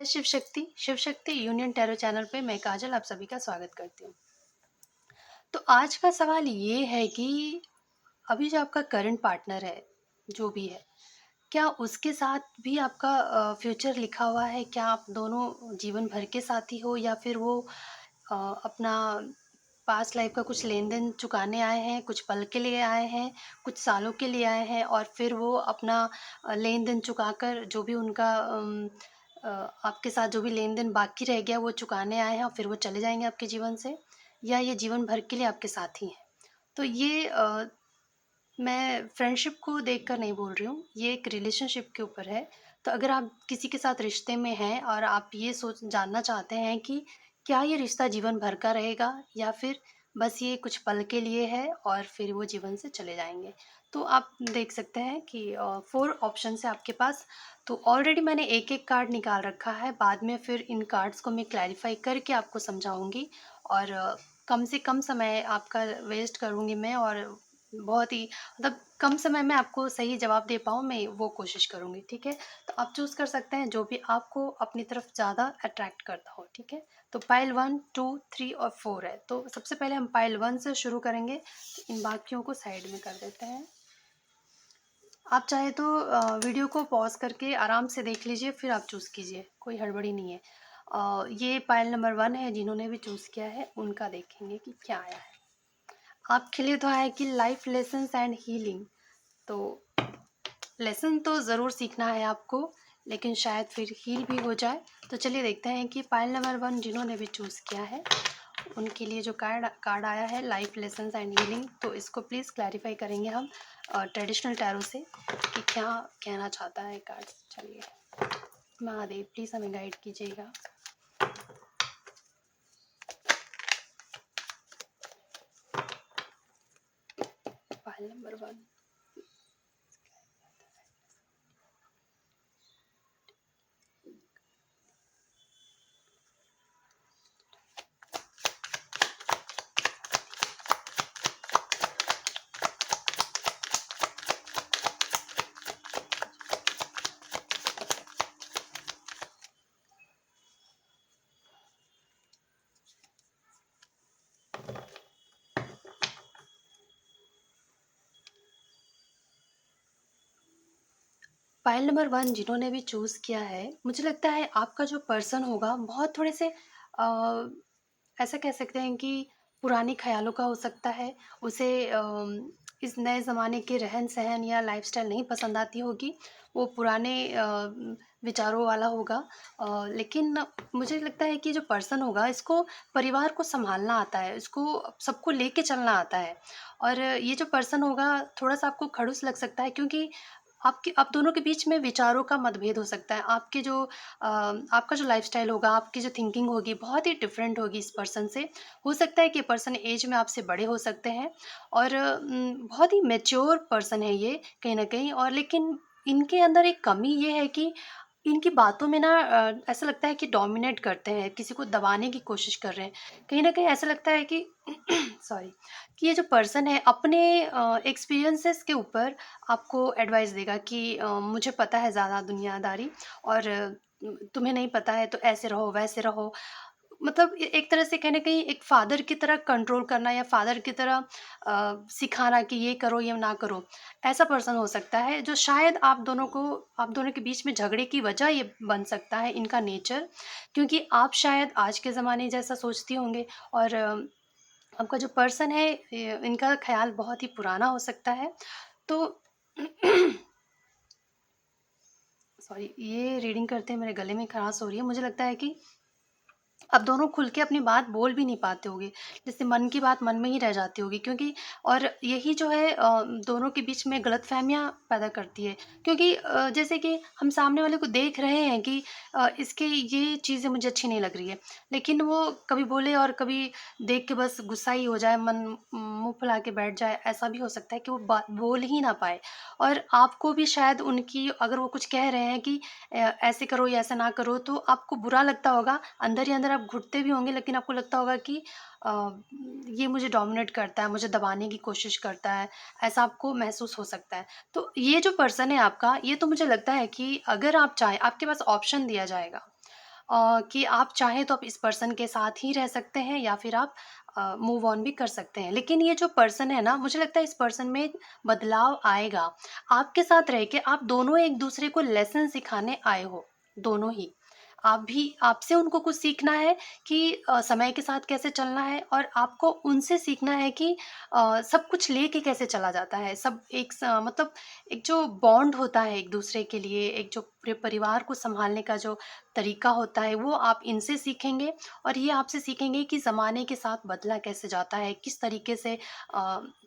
Shiv Shakti union tarot channel पे मैं काजल आप सभी का स्वागत करती हूँ। तो आज का सवाल ये है कि अभी जो आपका करंट पार्टनर है, जो भी है, क्या उसके साथ भी आपका फ्यूचर लिखा हुआ है? क्या आप दोनों जीवन भर के साथी हो या फिर वो अपना पास्ट लाइफ का कुछ लेन-देन चुकाने आए हैं, कुछ पल के लिए आए हैं, कुछ सालों के लिए आए हैं और फिर वो अपना लेन-देन चुकाकर जो भी उनका अ, आपके साथ जो भी लेन-देन बाकी रह गया वो चुकाने आए हैं और फिर वो चले जाएँगे आपके जीवन से? या ये जीवन भर के लिए आपके साथ ही हैं? तो ये मैं फ्रेंडशिप को देखकर नहीं बोल रही हूँ, ये एक रिलेशनशिप के ऊपर है। तो अगर आप किसी के साथ रिश्ते में हैं और आप ये सोच जानना चाहते हैं कि क्या ये रिश्ता जीवन भर का रहेगा या फिर बस ये कुछ पल के लिए है और फिर वो जीवन से चले जाएँगे। तो आप देख सकते हैं कि 4 ऑप्शंस है आपके पास। तो ऑलरेडी मैंने एक-एक कार्ड निकाल रखा है, बाद में फिर इन कार्ड्स को मैं क्लैरिफ़ाई करके आपको समझाऊँगी और कम से कम समय आपका वेस्ट करूँगी मैं और बहुत ही मतलब कम समय में आपको सही जवाब दे पाऊँ मैं वो कोशिश करूँगी, ठीक है? तो आप चूज़ कर सकते हैं जो भी आपको अपनी तरफ ज़्यादा अट्रैक्ट करता हो, ठीक है? तो पाइल 1, 2, 3 और 4 है। तो सबसे पहले हम पाइल 1 से शुरू करेंगे, तो इन बाकियों को साइड में कर देते हैं। आप चाहे तो वीडियो को पॉज़ करके आराम से देख लीजिए, फिर आप चूज़ कीजिए, कोई हड़बड़ी नहीं है। ये पाइल नंबर 1 है, जिन्होंने भी चूज़ किया है, उनका देखेंगे कि क्या आया है। आपके लिए तो आया है कि लाइफ लेसन्स एंड हीलिंग। तो लेसन तो ज़रूर सीखना है आपको, लेकिन शायद फिर हील भी हो जाए। तो चलिए देखते हैं कि पाइल नंबर 1 जिन्होंने भी चूज़ किया है, उनके लिए जो कार्ड कार्ड आया है लाइफ लेसन्स एंड हीलिंग, तो इसको प्लीज़ क्लैरिफ़ाई करेंगे हम ट्रेडिशनल टैरो से कि क्या कहना चाहता है कार्ड। चलिए, महादेव प्लीज़ हमें गाइड कीजिएगा। Pile number 1। पाइल नंबर 1 जिन्होंने भी चूज़ किया है, मुझे लगता है आपका जो पर्सन होगा बहुत थोड़े से ऐसा कह सकते हैं कि पुराने ख़्यालों का हो सकता है। उसे इस नए ज़माने के रहन-सहन या लाइफ़स्टाइल नहीं पसंद आती होगी। वो पुराने विचारों वाला होगा। लेकिन मुझे लगता है कि जो पर्सन होगा इसको परिवार को सँभालना आता है, इसको सबको लेके चलना आता है। और ये जो पर्सन होगा थोड़ा-सा आपको खड़ूस लग सकता है क्योंकि आपके आप दोनों के बीच में विचारों का मतभेद हो सकता है। आपका जो लाइफ़स्टाइल होगा, आपकी जो थिंकिंग होगी, बहुत ही डिफरेंट होगी इस पर्सन से। हो सकता है कि ये पर्सन ऐज में आपसे बड़े हो सकते हैं और बहुत ही मैच्योर पर्सन है ये कहीं न कहीं और लेकिन इनके अंदर एक कमी ये है कि इनकी बातों में ना ऐसा लगता है कि डोमिनेट करते हैं, किसी को दबाने की कोशिश कर रहे हैं। कहीं न कहीं ऐसा लगता है कि सॉरी कि ये जो पर्सन है अपने एक्सपीरियंसेस के ऊपर आपको एडवाइस देगा कि मुझे पता है ज़्यादा दुनियादारी और तुम्हें नहीं पता है तो ऐसे रहो, वैसे रहो। मतलब एक तरह से कहीं न कहीं एक फ़ादर की तरह कंट्रोल करना या फ़ादर की तरह सिखाना कि ये करो, ये ना करो। ऐसा पर्सन हो सकता है जो शायद आप दोनों के बीच में झगड़े की वजह ये बन सकता है इनका नेचर क्योंकि आप शायद आज के ज़माने जैसा सोचती होंगे और आपका जो पर्सन है इनका ख़्याल बहुत ही पुराना हो सकता है। तो सॉरी ये रीडिंग करते मेरे गले में खराश हो रही है। मुझे लगता है कि अब दोनों खुल के अपनी बात बोल भी नहीं पाते होंगे। जैसे मन की बात मन में ही रह जाती होगी क्योंकि और यही जो है दोनों के बीच में गलतफ़हमियाँ पैदा करती है। क्योंकि जैसे कि हम सामने वाले को देख रहे हैं कि इसकी ये चीज़ें मुझे अच्छी नहीं लग रही है। लेकिन वो कभी बोले और कभी देख के बस गुस्सा ही हो जाए, मन मुँह फुला के बैठ जाए, ऐसा भी हो सकता है कि वो बात बोल ही ना पाए। और आपको भी शायद उनकी अगर वो कुछ कह रहे हैं कि ऐसे करो या ऐसा ना करो तो आपको बुरा लगता होगा। अंदर ही अंदर आप घुटते भी होंगे लेकिन आपको लगता होगा कि अ, ये मुझे डोमिनेट करता है, मुझे दबाने की कोशिश करता है, ऐसा आपको महसूस हो सकता है। तो ये जो पर्सन है आपका, ये तो मुझे लगता है कि अगर आप चाहें आपके पास ऑप्शन दिया जाएगा। कि आप चाहें तो आप इस पर्सन के साथ ही रह सकते हैं या फिर आप मूव ऑन भी कर सकते हैं। लेकिन ये जो पर्सन है ना, मुझे लगता है इस पर्सन में बदलाव आएगा। आपके साथ रह के आप दोनों एक-दूसरे को लेसन सिखाने आए हो, दोनों ही। आप भी आपसे उनको कुछ सीखना है कि समय के साथ कैसे चलना है, और आपको उनसे सीखना है कि सब कुछ लेके कैसे चला जाता है। सब एक मतलब एक जो बॉन्ड होता है एक-दूसरे के लिए, एक जो पूरे परिवार को सँभालने का जो तरीका होता है, वो आप इनसे सीखेंगे। और ये आपसे सीखेंगे कि ज़माने के साथ बदला कैसे जाता है, किस तरीके से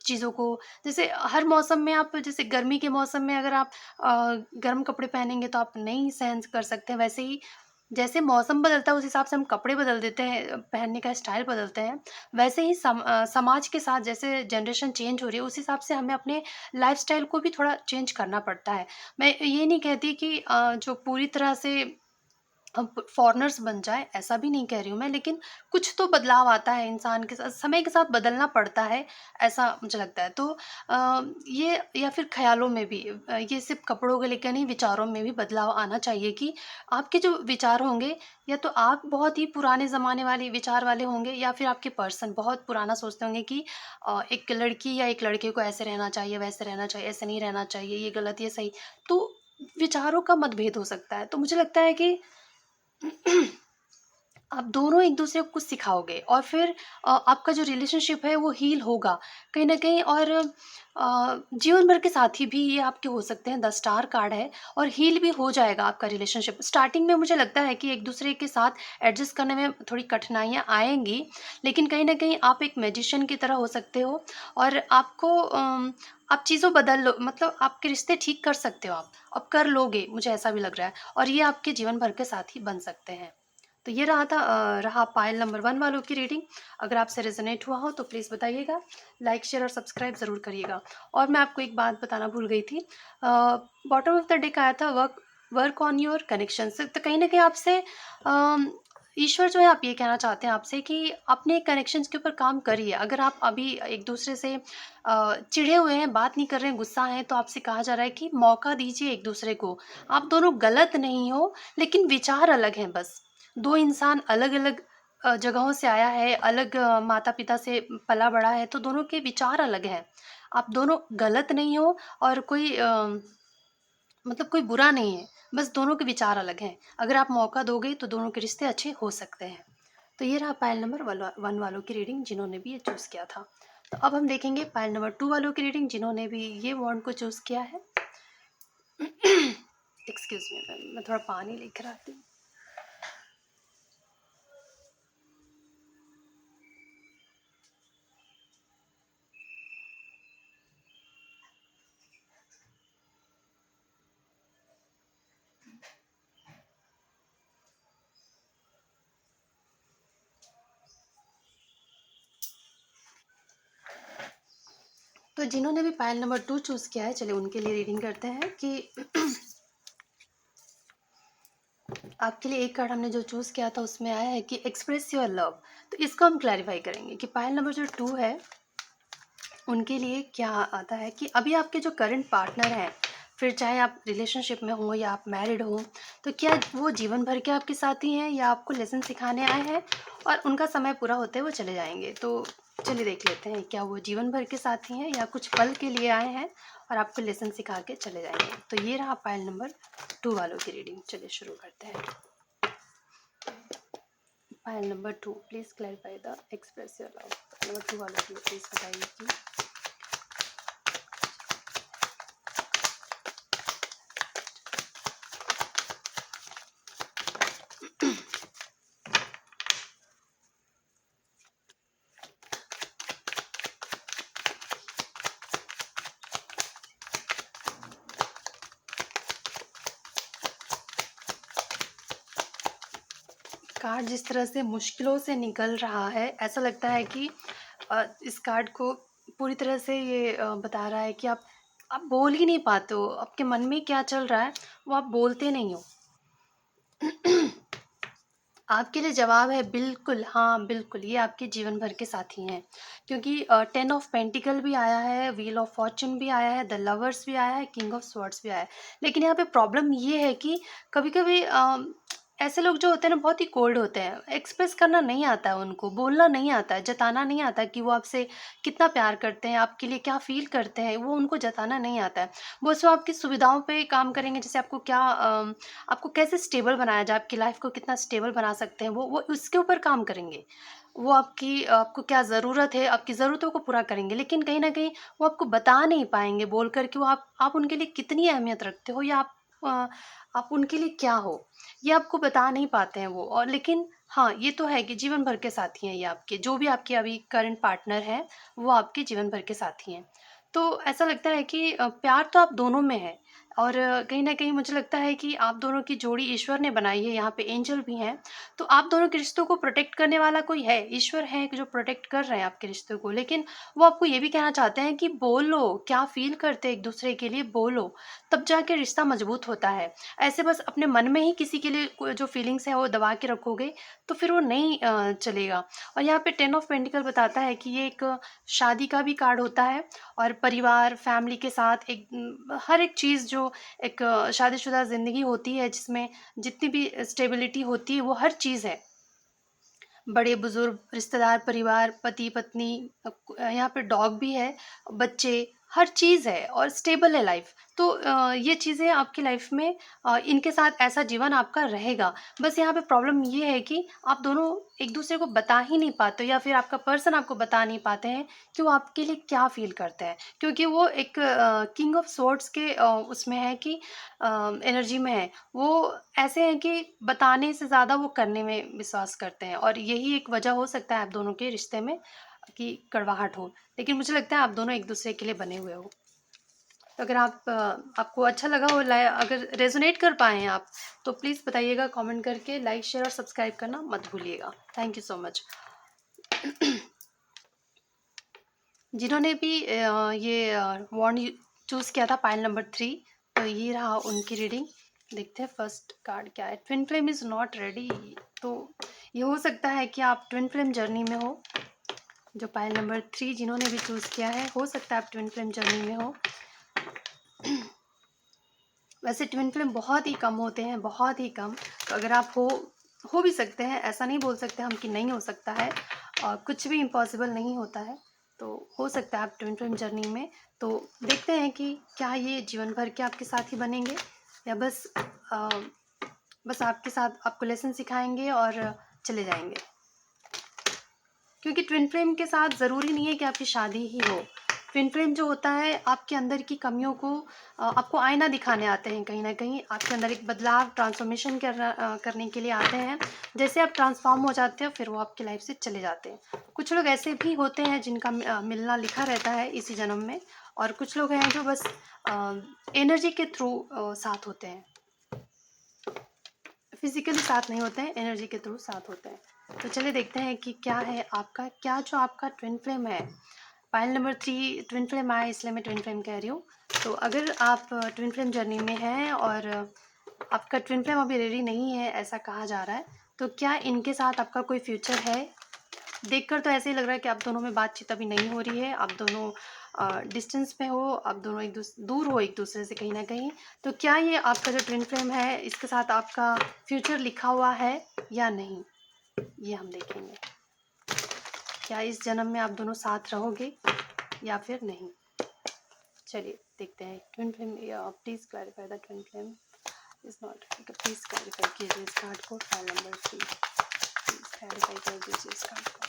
चीज़ों को, जैसे हर मौसम में आप, जैसे गर्मी के मौसम में अगर आप गर्म कपड़े पहनेंगे तो आप नहीं सहन कर सकते, वैसे ही जैसे मौसम बदलता है उस हिसाब से हम कपड़े बदल देते हैं, पहनने का स्टाइल बदलते हैं। वैसे ही समाज के साथ जैसे जनरेशन चेंज हो रही है, उस हिसाब से हमें अपने लाइफ़स्टाइल को भी थोड़ा चेंज करना पड़ता है। मैं ये नहीं कहती कि जो पूरी तरह से हम फॉरेनर्स बन जाएँ, ऐसा भी नहीं कह रही हूँ मैं, लेकिन कुछ तो बदलाव आता है इंसान के साथ, समय के साथ बदलना पड़ता है, ऐसा मुझे लगता है। तो ये या फिर ख़्यालों में भी, ये सिर्फ़ कपड़ों को लेकर नहीं, विचारों में भी बदलाव आना चाहिए कि आपके जो विचार होंगे, या तो आप बहुत ही पुराने ज़माने वाले विचार वाले होंगे, या फिर आपके पर्सन बहुत पुराना सोचते होंगे कि एक लड़की या एक लड़के को ऐसे रहना चाहिए, वैसे रहना चाहिए, ऐसे नहीं रहना चाहिए, ये गलत, ये सही। तो विचारों का मतभेद हो सकता है। तो मुझे लगता है कि आप दोनों एक-दूसरे को कुछ सिखाओगे, और फिर आपका जो रिलेशनशिप है वो हील होगा कहीं न कहीं। और जीवन भर के साथी भी ये आपके हो सकते हैं, 10 स्टार कार्ड है, और हील भी हो जाएगा आपका रिलेशनशिप। स्टार्टिंग में मुझे लगता है कि एक-दूसरे के साथ एडजस्ट करने में थोड़ी कठिनाइयाँ आएँगी, लेकिन कहीं न कहीं आप एक मैजिशियन की तरह हो सकते हो, और आपको आप चीज़ों बदल लो, मतलब आपके रिश्ते ठीक कर सकते हो आप कर लोगे, मुझे ऐसा भी लग रहा है, और ये आपके जीवन भर के साथी बन सकते हैं। तो ये रहा पाइल नंबर 1 वालों की रीडिंग। अगर आपसे रेज़ोनेट हुआ हो तो प्लीज़ बताइएगा। लाइक, शेयर और सब्सक्राइब ज़रूर करिएगा। और मैं आपको एक बात बताना भूल गई थी। बॉटम ऑफ द डेक आया था work work on your connections. तो कहीं न कहीं आपसे अम, ईश्वर जो है, आप ये कहना चाहते हैं आपसे कि अपने कनेक्शंस के ऊपर काम करिए। अगर आप अभी एक-दूसरे से चिढ़े हुए हैं, बात नहीं कर रहे हैं, गुस्सा हैं, तो आपसे कहा जा रहा है कि मौका दीजिए एक-दूसरे को। आप दोनों गलत नहीं हो, लेकिन विचार अलग हैं बस। 2 इंसान अलग-अलग जगहों से आया है, अलग माता-पिता से पला-बड़ा है, तो दोनों के विचार अलग हैं। आप दोनों गलत नहीं हो, और कोई मतलब कोई बुरा नहीं है, बस दोनों के विचार अलग हैं। अगर आप मौका दोगे तो दोनों के रिश्ते अच्छे हो सकते हैं। तो ये रहा पाइल नंबर 1 वालों की रीडिंग, जिन्होंने भी ये चूज़ किया था। तो अब हम देखेंगे पाइल नंबर 2 वालों की रीडिंग, जिन्होंने भी ये बॉन्ड को चूज़ किया है। एक्सक्यूज़ मी मैम, मैं थोड़ा पानी लेकर आती हूँ। तो जिन्होंने भी पाइल नंबर 2 चूज़ किया है, चलिए उनके लिए रीडिंग करते हैं कि आपके लिए एक कार्ड हमने जो चूज़ किया था उसमें आया है कि एक्सप्रेस योर लव। तो इसको हम क्लैरिफाई करेंगे कि पाइल नंबर जो 2 है, उनके लिए क्या आता है कि अभी आपके जो करंट पार्टनर हैं, फिर चाहे आप रिलेशनशिप में हो या आप मैरिड हो, तो क्या वो जीवन भर के आपके साथी हैं, या आपको लेसन सिखाने आए हैं और उनका समय पूरा होते वो चले जाएंगे। तो चलिए देख लेते हैं, क्या वो जीवन भर के साथी हैं या कुछ पल के लिए आए हैं और आपको लेसन सिखा के चले जाएंगे। तो ये रहा पाइल नंबर 2 वालों की रीडिंग। चलिए शुरू करते हैं। Pile number 2, please clarify the express your love. Number 2 वालों के लिए प्लीज़ बताइए कि कार्ड जिस तरह से मुश्किलों से निकल रहा है, ऐसा लगता है कि इस कार्ड को पूरी तरह से ये बता रहा है कि आप बोल ही नहीं पाते हो, आपके मन में क्या चल रहा है वो आप बोलते नहीं हो। आपके लिए जवाब है बिल्कुल, हाँ बिल्कुल, ये आपके जीवन भर के साथी हैं, क्योंकि 10 ऑफ पेंटिकल भी आया है, व्हील ऑफ फॉर्च्यून भी आया है, द लवर्स भी आया है, किंग ऑफ स्वॉर्ड्स भी आया है। लेकिन यहाँ पे प्रॉब्लम ये है कि कभी कभी ऐसे लोग जो होते हैं ना बहुत ही कोल्ड होते हैं, एक्सप्रेस करना नहीं आता है उनको, बोलना नहीं आता है, जताना नहीं आता कि वो आपसे कितना प्यार करते हैं, आपके लिए क्या फ़ील करते हैं, वो उनको जताना नहीं आता है। वो सिर्फ़ आपकी सुविधाओं पे काम करेंगे, जैसे आपको क्या आपको कैसे स्टेबल बनाया जाए, आपकी लाइफ़ को कितना स्टेबल बना सकते हैं, वो उसके ऊपर काम करेंगे। वो आपको क्या ज़रूरत है, आपकी ज़रूरतों को पूरा करेंगे, लेकिन कहीं न कहीं वो आपको बता नहीं पाएँगे बोल कर कि वो आप उनके लिए कितनी अहमियत रखते हो, या अ, आप उनके लिए क्या हो। ये आपको बता नहीं पाते हैं वो, और लेकिन हाँ, ये तो है कि जीवन भर के साथी हैं ये आपके, जो भी आपके अभी करंट पार्टनर हैं, वो आपके जीवन भर के साथी हैं। तो ऐसा लगता है कि प्यार तो आप दोनों में है, और कहीं न कहीं मुझे लगता है कि आप दोनों की जोड़ी ईश्वर ने बनाई है, यहाँ पे एंजल भी हैं। तो आप दोनों के रिश्तों को प्रोटेक्ट करने वाला कोई है, ईश्वर है कि जो प्रोटेक्ट कर रहे हैं आपके रिश्तों को। लेकिन वो आपको ये भी कहना चाहते हैं कि बोलो, क्या फ़ील करते हैं एक-दूसरे के लिए बोलो, तब जाके रिश्ता मज़बूत होता है। ऐसे बस अपने मन में ही किसी के लिए जो फीलिंग्स है वो दबा के रखोगे, तो फिर वो नहीं चलेगा। और यहाँ पे 10 ऑफ पेंटिकल बताता है कि ये एक शादी का भी कार्ड होता है, और परिवार फैमिली के साथ हर एक चीज़ जो एक शादीशुदा ज़िंदगी होती है, जिसमें जितनी भी स्टेबिलिटी होती है वो हर चीज़ है। बड़े बुजुर्ग रिश्तेदार परिवार पति पत्नी, यहाँ पे डॉग भी है, बच्चे, हर चीज़ है और स्टेबल है लाइफ। तो ये चीज़ें आपकी लाइफ में, इनके साथ ऐसा जीवन आपका रहेगा। बस यहाँ पे प्रॉब्लम ये है कि आप दोनों एक दूसरे को बता ही नहीं पाते हो, या फिर आपका पर्सन आपको बता नहीं पाते हैं कि वो आपके लिए क्या फील करते हैं, क्योंकि वो एक किंग ऑफ स्वॉर्ड्स के उसमें है कि एनर्जी में है। वो ऐसे हैं कि बताने से ज़्यादा वो करने में विश्वास करते हैं, और यही एक वजह हो सकता है आप दोनों के रिश्ते में कि कड़वाहट हो। लेकिन मुझे लगता है आप दोनों एक-दूसरे के लिए बने हुए हो। तो अगर आपको अच्छा लगा हो, अगर रेज़ोनेट कर पाएँ आप, तो प्लीज़ बताइएगा कमेंट करके, लाइक, शेयर और सब्सक्राइब करना मत भूलिएगा। Thank you so much. जिन्होंने भी ये वॉन्ड चूज़ किया था पाइल नंबर 3, तो ये रहा उनकी रीडिंग। देखते हैं फर्स्ट कार्ड क्या है। Twin flame is not ready. तो ये हो सकता है कि आप ट्विन फ्लेम जर्नी में हो। जो पाइल नंबर 3 जिन्होंने भी चूज़ किया है, हो सकता है आप ट्विन फ्लेम जर्नी में हो। वैसे ट्विन फ्लेम बहुत ही कम होते हैं, बहुत ही कम। तो अगर आप हो भी सकते हैं, ऐसा नहीं बोल सकते हम कि नहीं हो सकता है, और कुछ भी इम्पॉसिबल नहीं होता है। तो हो सकता है आप ट्विन फ्लेम जर्नी में। तो देखते हैं कि क्या ये जीवन भर के आपके साथ ही बनेंगे, या बस आपके साथ आपको लेसन सिखाएंगे और चले जाएंगे। क्योंकि ट्विन फ्लेम के साथ ज़रूरी नहीं है कि आपकी शादी ही हो। ट्विन फ्लेम जो होता है आपके अंदर की कमियों को आपको आईना दिखाने आते हैं, कहीं न कहीं आपके अंदर एक बदलाव ट्रांसफ़ॉर्मेशन करने के लिए आते हैं। जैसे आप ट्रांसफ़ॉर्म हो जाते हो, फिर वो आपकी लाइफ़ से चले जाते हैं। कुछ लोग ऐसे भी होते हैं जिनका मिलना लिखा रहता है इसी जन्म में, और कुछ लोग हैं जो बस एनर्जी के थ्रू साथ होते हैं। फिज़िकली साथ नहीं होते हैं, एनर्जी के थ्रू साथ होते हैं। तो चलिए देखते हैं कि क्या जो आपका ट्विन फ्लेम है। पाइल नंबर 3 ट्विन फ्लेम आया, इसलिए मैं ट्विन फ्लेम कह रही हूँ। तो अगर आप ट्विन फ्लेम जर्नी में हैं और आपका ट्विन फ्लेम अभी रेडी नहीं है, ऐसा कहा जा रहा है, तो क्या इनके साथ आपका कोई फ्यूचर है? देखकर तो ऐसे ही लग रहा है कि आप दोनों में बातचीत अभी नहीं हो रही है, आप दोनों डिस्टेंस पे हो, आप दोनों दूर हो एक दूसरे से कहीं ना कहीं। तो क्या ये आपका जो ट्विन फ्लेम है, इसके साथ आपका फ्यूचर लिखा हुआ है या नहीं, ये हम देखेंगे। क्या इस जन्म में आप दोनों साथ रहोगे या फिर नहीं। चलिए देखते हैं। Twin flame, please clarify the twin flame is not. Please clarify कीजिए इस कार्ड को। फाइल नंबर 3 प्लीज़ क्लैरिफाई कर दीजिए इस कार्ड को।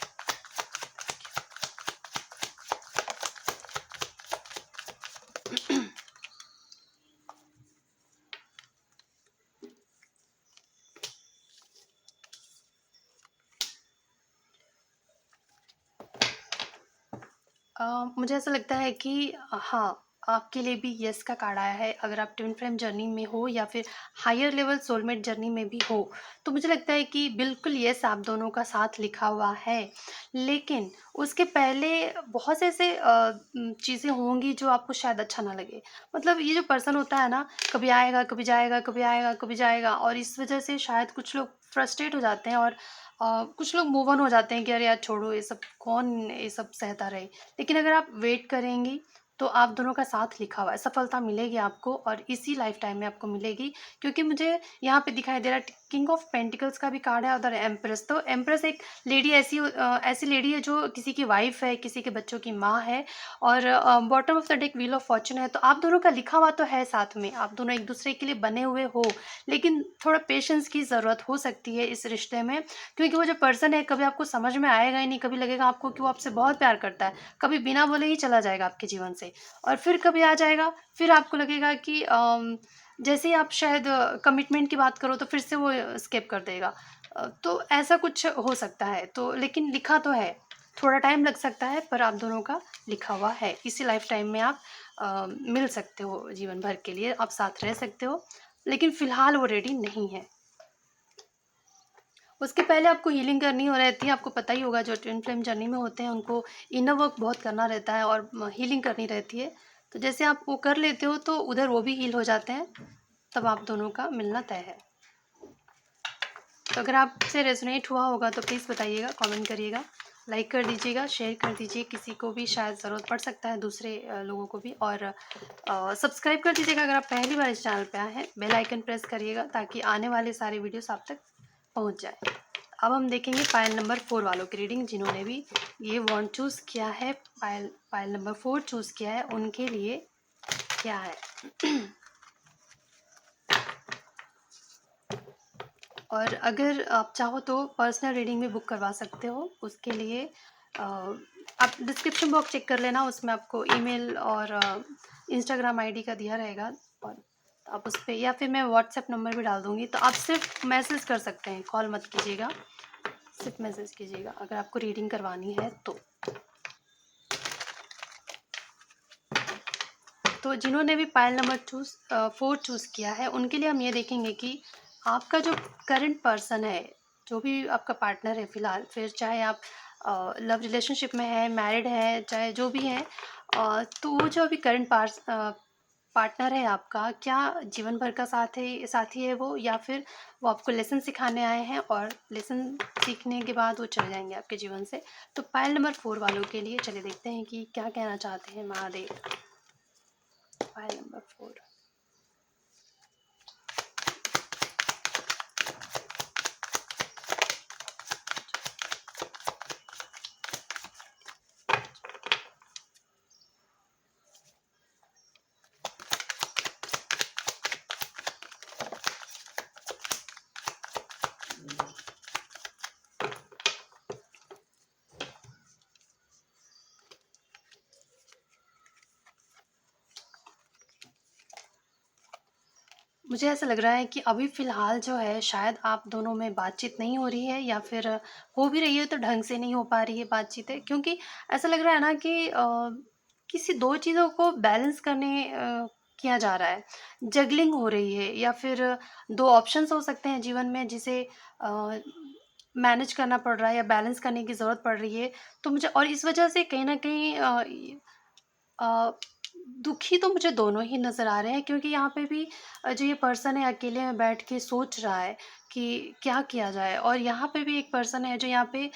मुझे ऐसा लगता है कि हाँ, आपके लिए भी येस का कार्ड आया है। अगर आप ट्विन फ्लेम जर्नी में हो या फिर हायर लेवल सोलमेट जर्नी में भी हो, तो मुझे लगता है कि बिल्कुल येस आप दोनों का साथ लिखा हुआ है। लेकिन उसके पहले बहुत से ऐसे चीज़ें होंगी जो आपको शायद अच्छा ना लगे। मतलब ये जो पर्सन होता है ना, कभी आएगा, कभी जाएगा, कभी आएगा, कभी जाएगा, और इस वजह से शायद कुछ लोग फ्रस्ट्रेट हो जाते हैं, और कुछ लोग मूव ऑन हो जाते हैं कि अरे यार छोड़ो ये सब, कौन ये सब सहता रहे। लेकिन अगर आप वेट करेंगी, तो आप दोनों का साथ लिखा हुआ है, सफलता मिलेगी आपको, और इसी लाइफ टाइम में आपको मिलेगी। क्योंकि मुझे यहाँ पे दिखाई दे रहा है किंग ऑफ पेंटिकल्स का भी कार्ड है और एम्प्रेस। तो एम्प्रेस एक लेडी ऐसी लेडी है जो किसी की वाइफ है, किसी के बच्चों की माँ है। और bottom of the deck wheel of Fortune है। तो आप दोनों का लिखा हुआ तो है साथ में, आप दोनों एक दूसरे के लिए बने हुए हो, लेकिन थोड़ा पेशेंस की ज़रूरत हो सकती है इस रिश्ते में। क्योंकि वो जो पर्सन है कभी आपको समझ में आएगा ही नहीं, कभी लगेगा आपको कि वो आपसे बहुत प्यार करता है, कभी बिना बोले ही चला जाएगा आपके जीवन से, और फिर कभी आ जाएगा, फिर आपको लगेगा कि जैसे ही आप शायद कमिटमेंट की बात करो तो फिर से वो स्किप कर देगा। तो ऐसा कुछ हो सकता है। तो लेकिन लिखा तो है, थोड़ा टाइम लग सकता है, पर आप दोनों का लिखा हुआ है। इसी लाइफ टाइम में आप मिल सकते हो, जीवन भर के लिए आप साथ रह सकते हो, लेकिन फिलहाल वो रेडी नहीं है। उसके पहले आपको हीलिंग करनी हो रहती है। आपको पता ही होगा जो ट्विन फ्लेम जर्नी में होते हैं उनको इनर वर्क बहुत करना रहता है और हीलिंग करनी रहती है। तो जैसे आप वो कर लेते हो तो उधर वो भी हील हो जाते हैं, तब आप दोनों का मिलना तय है। तो अगर आपसे रेजोनेट हुआ होगा तो प्लीज़ बताइएगा, कमेंट करिएगा, लाइक कर दीजिएगा, शेयर कर दीजिए, किसी को भी शायद ज़रूरत पड़ सकता है, दूसरे लोगों को भी। और सब्सक्राइब कर दीजिएगा अगर आप पहली बार इस चैनल पे आए हैं। बेल आइकन प्रेस करिएगा ताकि आने वाले सारे वीडियोस आप तक पहुंच जाए। अब हम देखेंगे पायल नंबर 4 वालों की रीडिंग, जिन्होंने भी ये वॉन्ड चूज़ किया है, पायल नंबर 4 चूज़ किया है, उनके लिए क्या है। और अगर आप चाहो तो पर्सनल रीडिंग भी बुक करवा सकते हो। उसके लिए आप डिस्क्रिप्शन बॉक्स चेक कर लेना, उसमें आपको ईमेल और इंस्टाग्राम आईडी का दिया रहेगा, और आप उस पर, या फिर मैं व्हाट्सएप नंबर भी डाल दूँगी। तो आप सिर्फ मैसेज कर सकते हैं, कॉल मत कीजिएगा, सिर्फ मैसेज कीजिएगा अगर आपको रीडिंग करवानी है तो जिन्होंने भी पायल नंबर 4 चूज़ किया है, उनके लिए हम ये देखेंगे कि आपका जो करंट पर्सन है, जो भी आपका पार्टनर है फ़िलहाल, फिर चाहे आप लव रिलेशनशिप में हैं, मैरिड हैं, चाहे जो भी हैं, तो वो जो अभी करंट पार्टनर है आपका, क्या जीवन भर का साथी है वो, या फिर वो आपको लेसन सिखाने आए हैं और लेसन सीखने के बाद वो चले जाएंगे आपके जीवन से। तो पायल नंबर 4 वालों के लिए चलिए देखते हैं कि क्या कहना चाहते हैं महादेव। Pile number 4। मुझे ऐसा लग रहा है कि अभी फ़िलहाल जो है शायद आप दोनों में बातचीत नहीं हो रही है, या फिर हो भी रही है तो ढंग से नहीं हो पा रही है बातचीतें। क्योंकि ऐसा लग रहा है ना कि किसी 2 चीज़ों को बैलेंस करने किया जा रहा है। जगलिंग हो रही है, या फिर 2 ऑप्शंस हो सकते हैं जीवन में जिसे मैनेज करना पड़ रहा है या बैलेंस करने की ज़रूरत पड़ रही है। तो मुझे, और इस वजह से कहीं न कहीं अ, दुखी तो मुझे दोनों ही नज़र आ रहे हैं। क्योंकि यहाँ पे भी जो ये पर्सन है अकेले में बैठ के सोच रहा है कि क्या किया जाए, और यहाँ पे भी एक पर्सन है जो यहाँ पे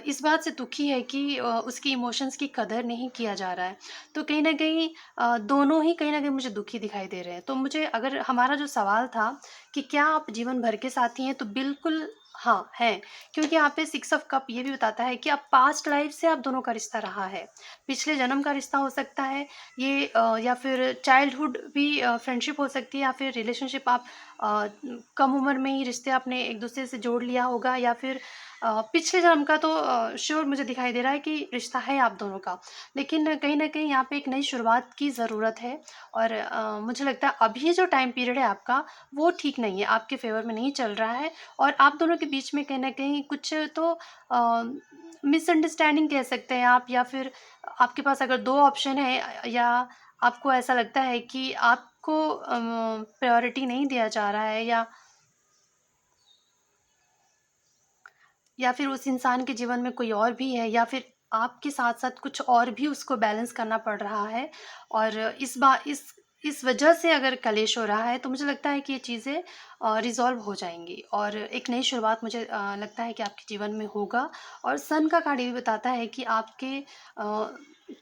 इस बात से दुखी है कि उसकी इमोशंस की कदर नहीं किया जा रहा है। तो कहीं न कहीं दोनों ही कहीं न कहीं मुझे दुखी दिखाई दे रहे हैं। तो मुझे, अगर हमारा जो सवाल था कि क्या आप जीवन भर के साथी हैं, तो बिल्कुल हाँ, हैं। क्योंकि यहाँ पे 6 ऑफ कप ये भी बताता है कि आप पास्ट लाइफ से आप दोनों का रिश्ता रहा है। पिछले जन्म का रिश्ता हो सकता है ये, या फिर चाइल्डहुड भी फ्रेंडशिप हो सकती है, या फिर रिलेशनशिप आप कम उम्र में ही रिश्ते आपने एक दूसरे से जोड़ लिया होगा, या फिर पिछले जन्म का तो श्योर मुझे दिखाई दे रहा है कि रिश्ता है आप दोनों का। लेकिन कहीं न कहीं यहाँ पे एक नई शुरुआत की ज़रूरत है। और मुझे लगता है अभी जो टाइम पीरियड है आपका, वो ठीक नहीं है, आपके फ़ेवर में नहीं चल रहा है। और आप दोनों के बीच में कहीं न कहीं कुछ तो मिसअंडरस्टैंडिंग कह सकते हैं आप, या फिर आपके पास अगर 2 ऑप्शन है, या आपको ऐसा लगता है कि आपको प्रायोरिटी नहीं दिया जा रहा है, या फिर उस इंसान के जीवन में कोई और भी है, या फिर आपके साथ-साथ कुछ और भी उसको बैलेंस करना पड़ रहा है। और इस वजह से अगर कलेश हो रहा है, तो मुझे लगता है कि ये चीज़ें रिज़ॉल्व हो जाएँगी, और एक नई शुरुआत मुझे लगता है कि आपके जीवन में होगा। और सन का कार्ड ये भी बताता है कि आपके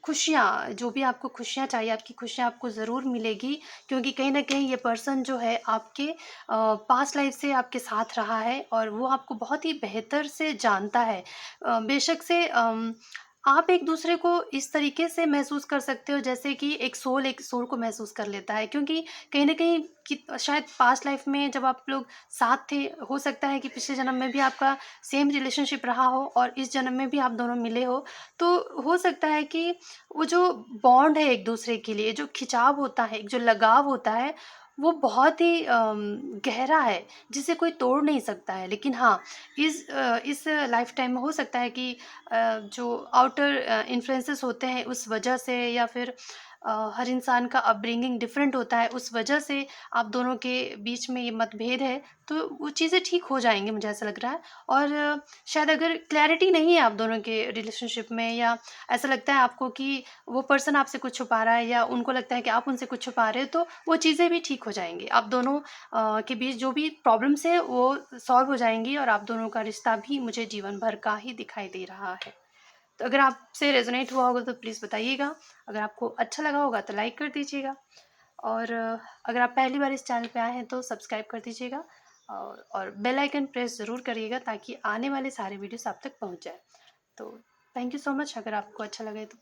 खुशियाँ, जो भी आपको खुशियाँ चाहिए, आपकी खुशियाँ आपको ज़रूर मिलेगी, क्योंकि कहीं न कहीं ये पर्सन जो है आपके पास्ट लाइफ़ से आपके साथ रहा है और वो आपको बहुत ही बेहतर से जानता है। बेशक से आप एक-दूसरे को इस तरीके से महसूस कर सकते हो जैसे कि एक सोल को महसूस कर लेता है, क्योंकि कहीं न कहीं कि शायद पास्ट लाइफ़ में जब आप लोग साथ थे, हो सकता है कि पिछले जन्म में भी आपका सेम रिलेशनशिप रहा हो और इस जन्म में भी आप दोनों मिले हो। तो हो सकता है कि वो जो बॉन्ड है एक-दूसरे के लिए, जो खिंचाव होता है, एक जो लगाव होता है, वो बहुत ही गहरा है, जिसे कोई तोड़ नहीं सकता है। लेकिन हाँ, इस लाइफ़ टाइम में हो सकता है कि जो आउटर इन्फ्लुएंसेस होते हैं, उस वजह से या फिर हर इंसान का अपब्रिंगिंग डिफरेंट होता है, उस वजह से आप दोनों के बीच में ये मतभेद है, तो वो चीज़ें ठीक हो जाएँगी, मुझे ऐसा लग रहा है। और शायद अगर क्लैरिटी नहीं है आप दोनों के रिलेशनशिप में, या ऐसा लगता है आपको कि वो पर्सन आपसे कुछ छुपा रहा है या उनको लगता है कि आप उनसे कुछ छुपा रहे हो, तो वो चीज़ें भी ठीक हो जाएँगी। आप दोनों के बीच जो भी प्रॉब्लम्स है वो सॉल्व हो जाएँगी और आप दोनों का रिश्ता भी मुझे जीवन भर का ही दिखाई दे रहा है। तो अगर आपसे रेज़ोनेट हुआ होगा तो प्लीज़ बताइएगा। अगर आपको अच्छा लगा होगा तो लाइक कर दीजिएगा, और अगर आप पहली बार इस चैनल पे आए हैं तो सब्सक्राइब कर दीजिएगा, और बेल आइकन प्रेस ज़रूर करिएगा ताकि आने वाले सारे वीडियोज़ आप तक पहुँच जाएँ। तो थैंक यू सो मच, अगर आपको अच्छा लगे तो।